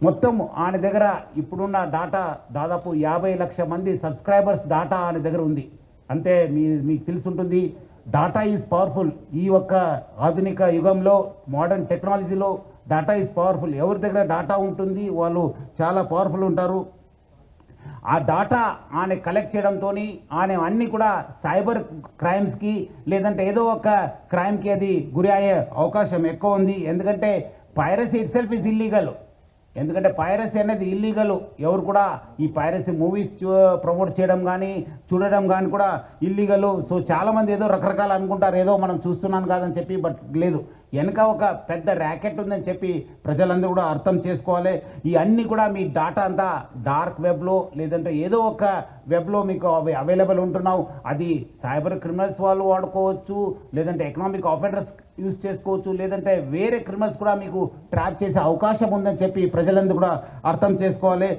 మొత్తం ఆయన దగ్గర ఇప్పుడున్న డాటా దాదాపు 50 లక్షల మంది సబ్స్క్రైబర్స్ డాటా ఆయన దగ్గర ఉంది. అంటే మీకు తెలుసుంటుంది, డాటా ఈజ్ పవర్ఫుల్. ఈ ఒక్క ఆధునిక యుగంలో మోడర్న్ టెక్నాలజీలో డాటా ఈజ్ పవర్ఫుల్. ఎవరి దగ్గర డాటా ఉంటుంది వాళ్ళు చాలా పవర్ఫుల్ ఉంటారు. ఆ డాటా ఆయన కలెక్ట్ చేయడంతో ఆయన అన్ని కూడా సైబర్ క్రైమ్స్కి లేదంటే ఏదో ఒక క్రైమ్కి అది గురి అయ్యే అవకాశం ఎక్కువ ఉంది. ఎందుకంటే piracy it self is illegal. ఎందుకంటే పైరసీ అనేది ఇల్లీగల్. ఎవరు కూడా ఈ పైరసీ మూవీస్ ప్రమోట్ చేయడం కానీ చూడడం కానీ కూడా ఇల్లీగల్. సో చాలామంది ఏదో రకరకాలు అనుకుంటారు, ఏదో మనం చూస్తున్నాను కాదని చెప్పి, బట్ లేదు, వెనక ఒక పెద్ద ర్యాకెట్ ఉందని చెప్పి ప్రజలందరూ కూడా అర్థం చేసుకోవాలి. ఈ అన్నీ కూడా మీ డాటా అంతా డార్క్ వెబ్లో లేదంటే ఏదో ఒక వెబ్లో మీకు అవైలబుల్ ఉంటున్నావు. అది సైబర్ క్రిమినల్స్ వాళ్ళు వాడుకోవచ్చు, లేదంటే ఎకనామిక్ ఆఫెండర్స్ యూజ్ చేసుకోవచ్చు, లేదంటే వేరే క్రిమినల్స్ కూడా మీకు ట్రాప్ చేసే అవకాశం ఉందని చెప్పి ప్రజలందరూ కూడా అర్థం చేసుకోవాలి.